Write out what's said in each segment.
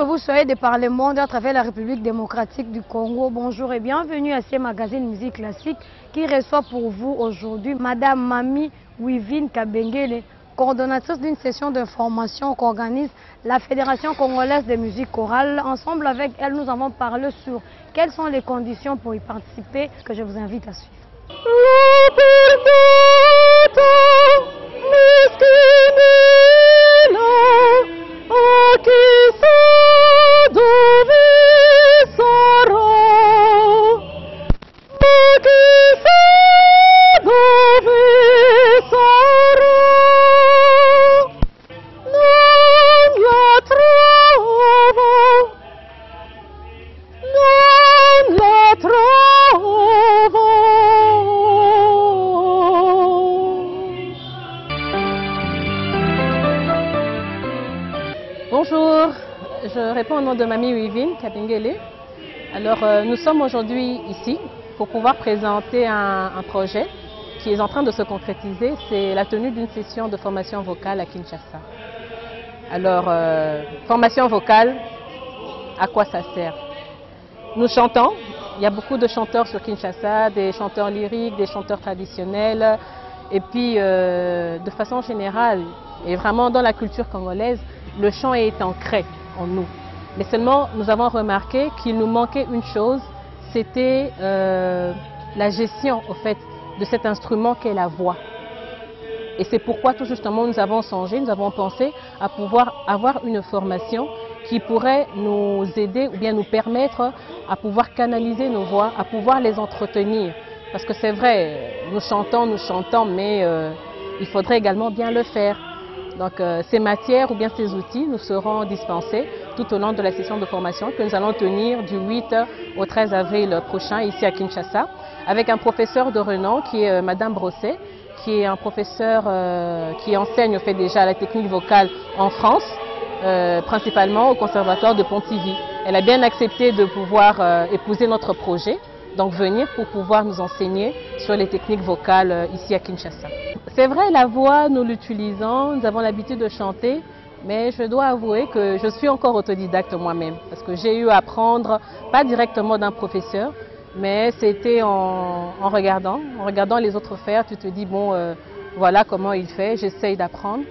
que vous soyez de par le monde à travers la République démocratique du Congo, bonjour et bienvenue à ce magazine Musique Classique qui reçoit pour vous aujourd'hui Madame Mami Wivine Kabengele, coordonnatrice d'une session d'information qu'organise la Fédération congolaise de musique chorale. Ensemble avec elle, nous avons parlé sur quelles sont les conditions pour y participer, que je vous invite à suivre. Bonjour, je réponds au nom de Mami Wivine Kabengele. Alors nous sommes aujourd'hui ici pour pouvoir présenter un projet qui est en train de se concrétiser. C'est la tenue d'une session de formation vocale à Kinshasa. Alors, formation vocale, à quoi ça sert? Nous chantons, il y a beaucoup de chanteurs sur Kinshasa, des chanteurs lyriques, des chanteurs traditionnels. Et puis, de façon générale, et vraiment dans la culture congolaise, le chant est ancré en nous. Mais seulement, nous avons remarqué qu'il nous manquait une chose, c'était la gestion, au fait, de cet instrument qu'est la voix. Et c'est pourquoi, tout justement, nous avons songé, nous avons pensé à pouvoir avoir une formation qui pourrait nous aider ou bien nous permettre à pouvoir canaliser nos voix, à pouvoir les entretenir. Parce que c'est vrai, nous chantons, mais il faudrait également bien le faire. Donc ces matières ou bien ces outils nous seront dispensés tout au long de la session de formation que nous allons tenir du 8 au 13 avril prochain ici à Kinshasa avec un professeur de renom qui est Madame Brosset, qui est un professeur qui enseigne au fait déjà la technique vocale en France, principalement au conservatoire de Pontivy. Elle a bien accepté de pouvoir épouser notre projet, donc venir pour pouvoir nous enseigner sur les techniques vocales ici à Kinshasa. C'est vrai, la voix, nous l'utilisons, nous avons l'habitude de chanter, mais je dois avouer que je suis encore autodidacte moi-même, parce que j'ai eu à apprendre, pas directement d'un professeur, mais c'était en regardant les autres faire, tu te dis, bon, voilà comment il fait, j'essaye d'apprendre.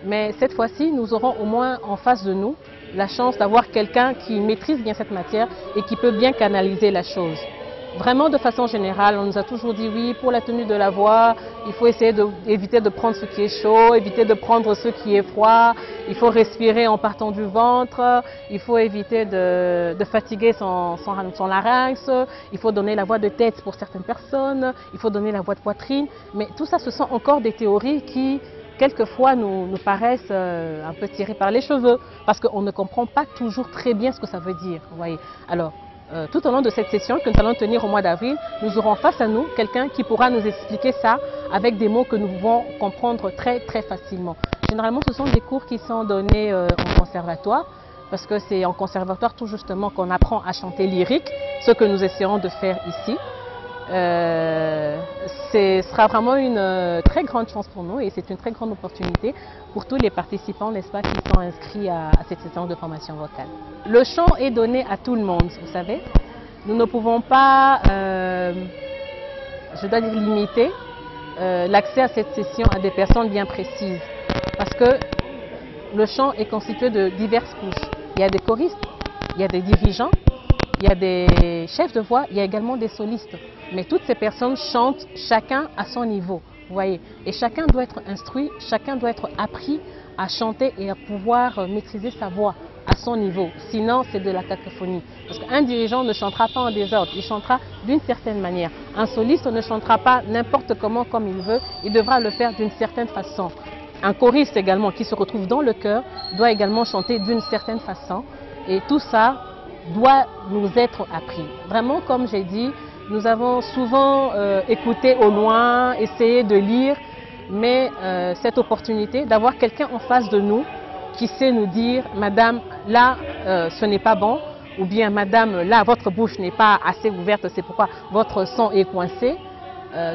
Mais cette fois-ci, nous aurons au moins en face de nous la chance d'avoir quelqu'un qui maîtrise bien cette matière et qui peut bien canaliser la chose. Vraiment de façon générale, on nous a toujours dit oui, pour la tenue de la voix, il faut essayer d'éviter de prendre ce qui est chaud, éviter de prendre ce qui est froid, il faut respirer en partant du ventre, il faut éviter de fatiguer son larynx, il faut donner la voix de tête pour certaines personnes, il faut donner la voix de poitrine, mais tout ça ce sont encore des théories qui quelquefois nous paraissent un peu tirées par les cheveux, parce qu'on ne comprend pas toujours très bien ce que ça veut dire, vous voyez. Alors, tout au long de cette session que nous allons tenir au mois d'avril, nous aurons face à nous quelqu'un qui pourra nous expliquer ça avec des mots que nous pouvons comprendre très facilement. Généralement, ce sont des cours qui sont donnés en conservatoire, parce que c'est en conservatoire tout justement qu'on apprend à chanter lyrique, ce que nous essayons de faire ici. Ce sera vraiment une très grande chance pour nous et c'est une très grande opportunité pour tous les participants, n'est-ce pas, qui sont inscrits à cette session de formation vocale. Le chant est donné à tout le monde, vous savez. Nous ne pouvons pas, je dois dire, limiter l'accès à cette session à des personnes bien précises. Parce que le chant est constitué de diverses couches. Il y a des choristes, il y a des dirigeants, il y a des chefs de voix, il y a également des solistes. Mais toutes ces personnes chantent chacun à son niveau, vous voyez. Et chacun doit être instruit, chacun doit être appris à chanter et à pouvoir maîtriser sa voix à son niveau. Sinon, c'est de la cacophonie. Parce qu'un dirigeant ne chantera pas en désordre, il chantera d'une certaine manière. Un soliste ne chantera pas n'importe comment, comme il veut, il devra le faire d'une certaine façon. Un choriste également, qui se retrouve dans le chœur, doit également chanter d'une certaine façon. Et tout ça doit nous être appris. Vraiment, comme j'ai dit, nous avons souvent écouté au loin, essayé de lire, mais cette opportunité d'avoir quelqu'un en face de nous qui sait nous dire « Madame, là, ce n'est pas bon » ou bien « Madame, là, votre bouche n'est pas assez ouverte, c'est pourquoi votre son est coincé »,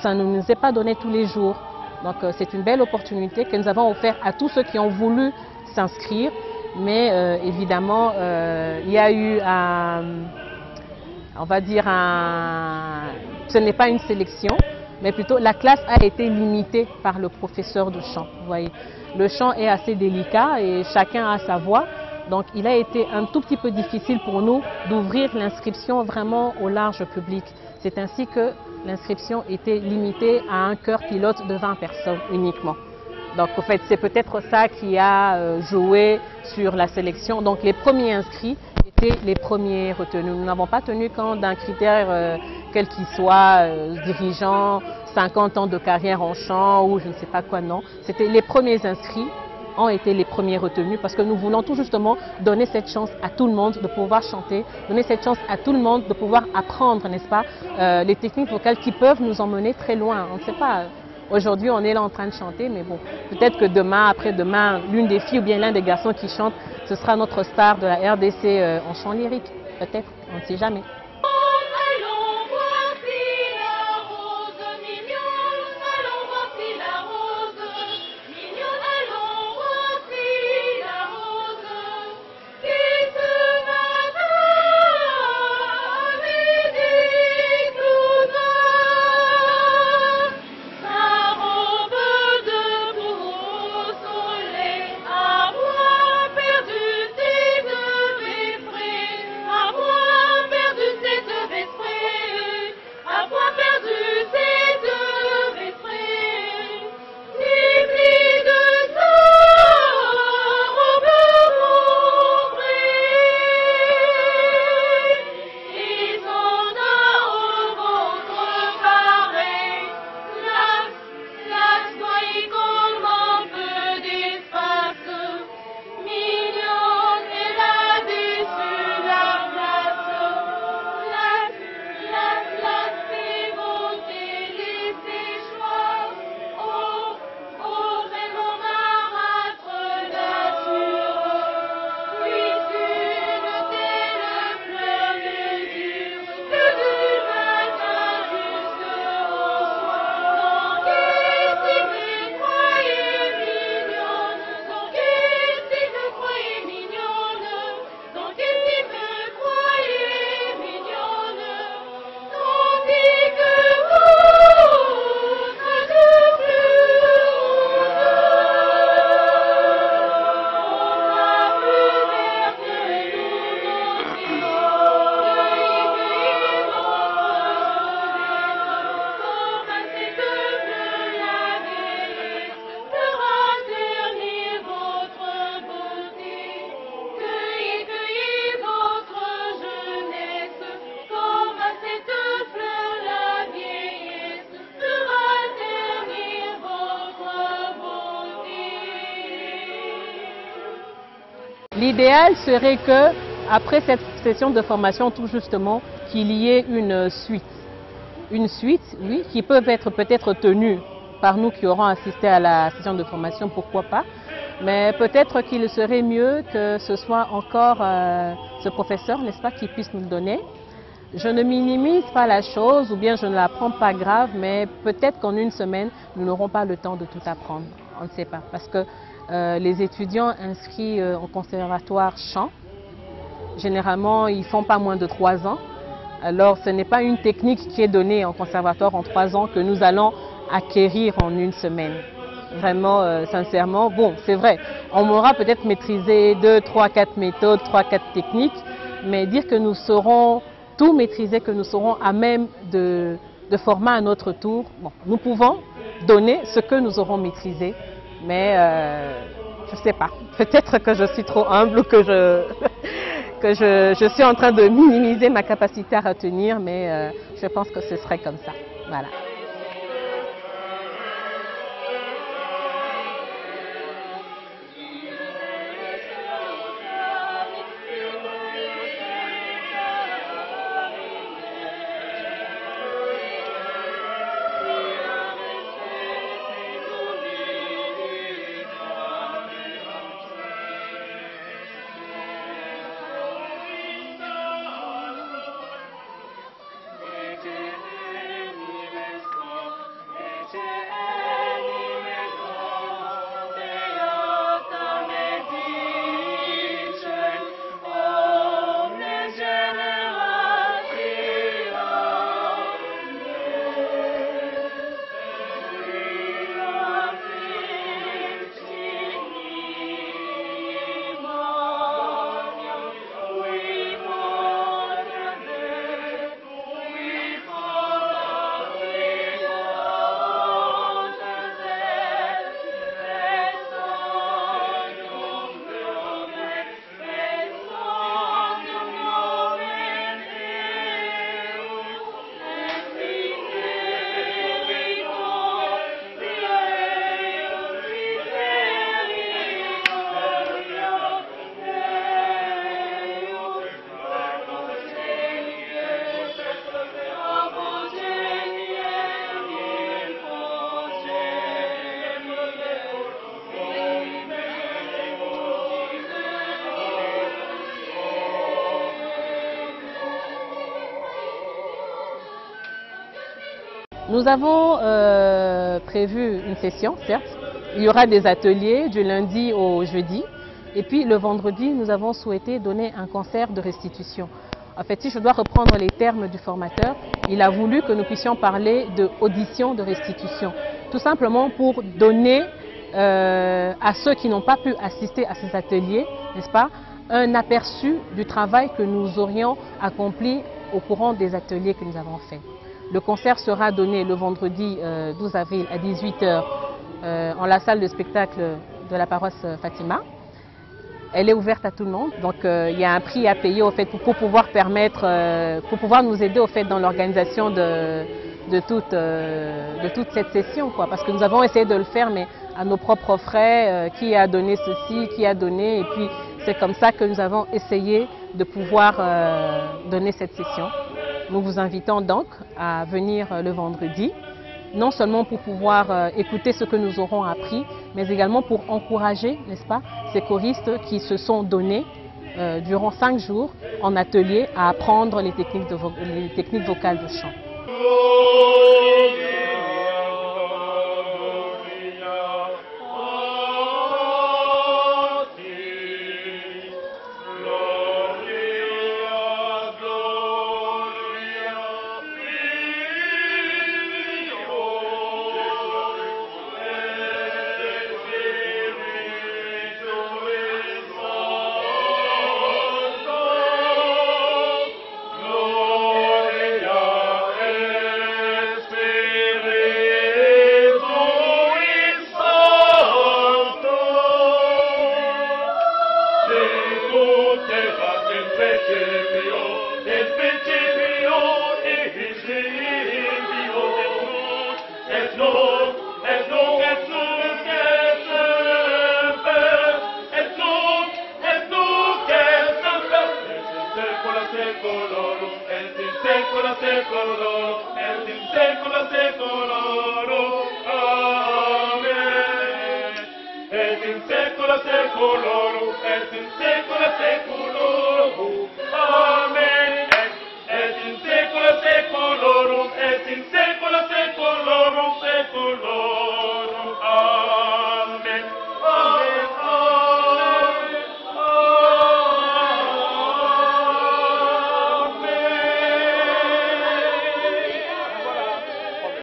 ça ne nous est pas donné tous les jours. Donc c'est une belle opportunité que nous avons offerte à tous ceux qui ont voulu s'inscrire mais évidemment, il y a eu on va dire ce n'est pas une sélection, mais plutôt la classe a été limitée par le professeur de chant. Vous voyez, le chant est assez délicat et chacun a sa voix. Donc il a été un tout petit peu difficile pour nous d'ouvrir l'inscription vraiment au large public. C'est ainsi que l'inscription était limitée à un chœur pilote de 20 personnes uniquement. Donc en fait, c'est peut-être ça qui a joué sur la sélection. Donc les premiers inscrits étaient les premiers retenus. Nous n'avons pas tenu compte d'un critère quel qu'il soit, dirigeant, 50 ans de carrière en chant ou je ne sais pas quoi, non. C'était les premiers inscrits ont été les premiers retenus parce que nous voulons tout justement donner cette chance à tout le monde de pouvoir chanter, donner cette chance à tout le monde de pouvoir apprendre, n'est-ce pas, les techniques vocales qui peuvent nous emmener très loin. On ne sait pas, aujourd'hui on est là en train de chanter, mais bon, peut-être que demain, après-demain, l'une des filles ou bien l'un des garçons qui chante, ce sera notre star de la RDC en chant lyrique, peut-être, on ne sait jamais. L'idéal serait que, après cette session de formation, tout justement, qu'il y ait une suite. Une suite, oui, qui peut être peut-être tenue par nous qui aurons assisté à la session de formation, pourquoi pas. Mais peut-être qu'il serait mieux que ce soit encore ce professeur, n'est-ce pas, qui puisse nous le donner. Je ne minimise pas la chose ou bien je ne la prends pas grave, mais peut-être qu'en une semaine, nous n'aurons pas le temps de tout apprendre. On ne sait pas. Parce que les étudiants inscrits au conservatoire chant, généralement, ils ne font pas moins de 3 ans. Alors, ce n'est pas une technique qui est donnée en conservatoire en 3 ans que nous allons acquérir en une semaine. Vraiment, sincèrement, bon, c'est vrai, on aura peut-être maîtrisé 2, 3, 4 méthodes, 3, 4 techniques, mais dire que nous saurons tout maîtriser, que nous serons à même de former à notre tour, bon, nous pouvons donner ce que nous aurons maîtrisé, mais je ne sais pas, peut-être que je suis trop humble ou que je suis en train de minimiser ma capacité à retenir, mais je pense que ce serait comme ça. Voilà. Nous avons prévu une session, certes. Il y aura des ateliers du lundi au jeudi. Et puis le vendredi, nous avons souhaité donner un concert de restitution. En fait, si je dois reprendre les termes du formateur, il a voulu que nous puissions parler d'audition de restitution. Tout simplement pour donner à ceux qui n'ont pas pu assister à ces ateliers, n'est-ce pas, un aperçu du travail que nous aurions accompli au courant des ateliers que nous avons faits. Le concert sera donné le vendredi 12 avril à 18 h en la salle de spectacle de la paroisse Fatima. Elle est ouverte à tout le monde, donc il y a un prix à payer au fait, pour pouvoir nous aider au fait, dans l'organisation de toute cette session, quoi. Parce que nous avons essayé de le faire, mais à nos propres frais, qui a donné ceci, qui a donné, et puis c'est comme ça que nous avons essayé de pouvoir donner cette session. Nous vous invitons donc à venir le vendredi, non seulement pour pouvoir écouter ce que nous aurons appris, mais également pour encourager, n'est-ce pas, ces choristes qui se sont donnés durant 5 jours en atelier à apprendre les techniques vocales de chant.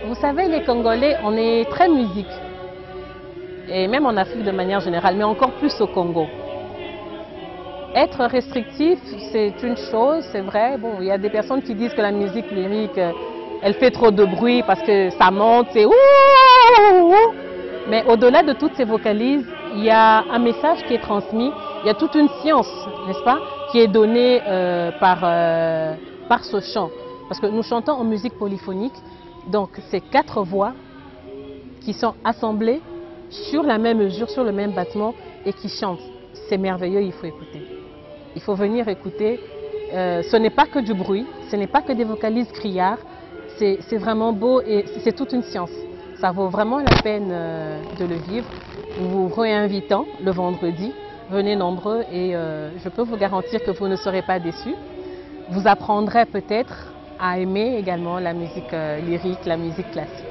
Vous savez, les Congolais, on est très musique, et même en Afrique de manière générale, mais encore plus au Congo. Être restrictif, c'est une chose, c'est vrai. Bon, il y a des personnes qui disent que la musique lyrique, elle fait trop de bruit parce que ça monte, c'est ouh. Mais au-delà de toutes ces vocalises, il y a un message qui est transmis, il y a toute une science, n'est-ce pas, qui est donnée par ce chant. Parce que nous chantons en musique polyphonique, donc c'est 4 voix qui sont assemblées sur la même mesure, sur le même battement et qui chantent. C'est merveilleux, il faut écouter. Il faut venir écouter. Ce n'est pas que du bruit, ce n'est pas que des vocalises criards, c'est vraiment beau et c'est toute une science. Ça vaut vraiment la peine de le vivre. Nous vous réinvitons le vendredi, venez nombreux et je peux vous garantir que vous ne serez pas déçus. Vous apprendrez peut-être à aimer également la musique lyrique, la musique classique.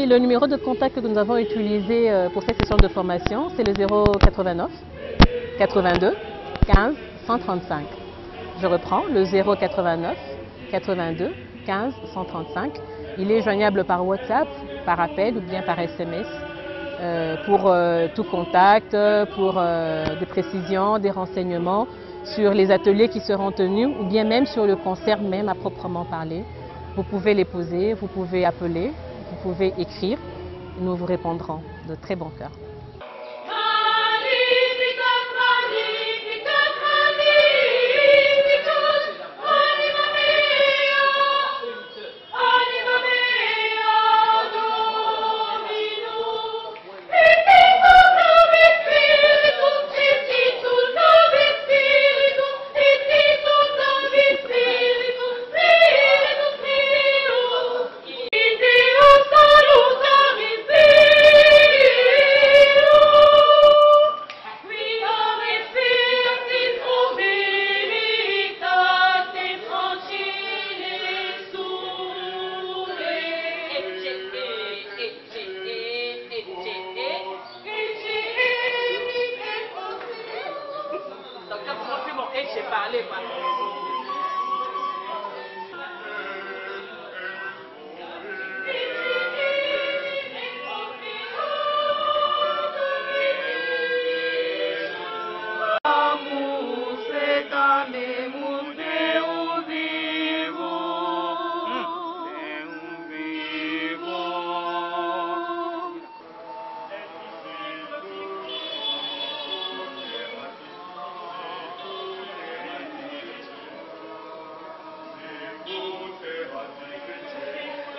Le numéro de contact que nous avons utilisé pour cette session de formation, c'est le 089 82 15 135. Je reprends, le 089 82 15 135. Il est joignable par WhatsApp, par appel ou bien par SMS pour tout contact, pour des précisions, des renseignements sur les ateliers qui seront tenus ou bien même sur le concert même à proprement parler. Vous pouvez les poser, vous pouvez appeler, vous pouvez écrire, nous vous répondrons de très bon cœur.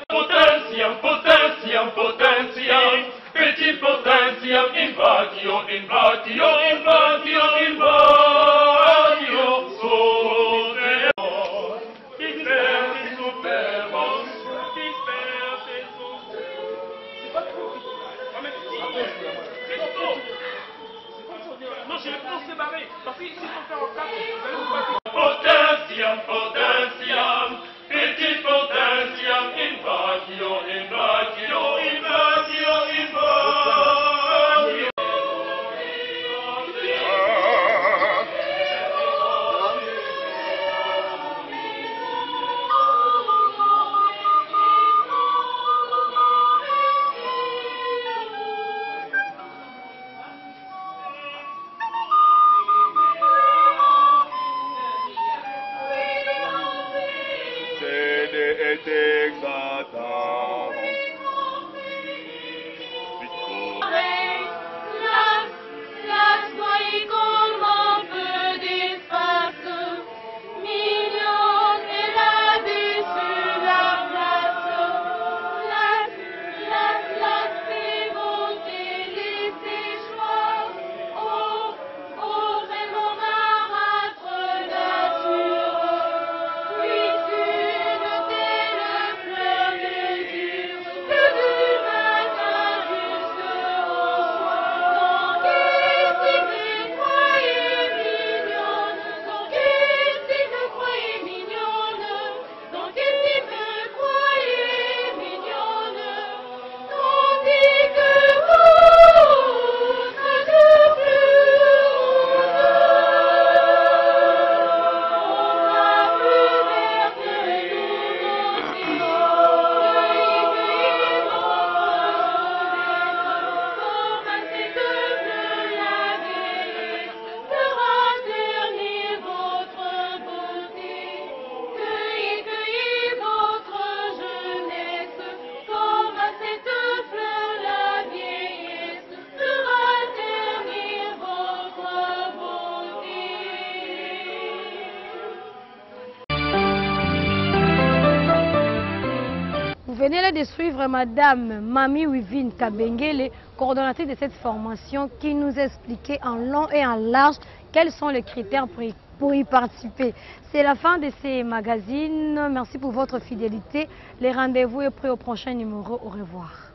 Potentiam, potentiam, petit potentiam, invatio, invatio, invatio, invatio, soter, dispersi superbos, dispersi Non, je vais pas se séparer, parce que si on fait en quatre, vous allez vous battre. Potentiam, potentiam, petit potentiam, invatio, invatio, invatio, invatio. Vous venez là de suivre Madame Mamie Wivine Kabengele, coordonnatrice de cette formation, qui nous expliquait en long et en large quels sont les critères pour y participer. C'est la fin de ces magazines. Merci pour votre fidélité. Les rendez-vous est pris au prochain numéro. Au revoir.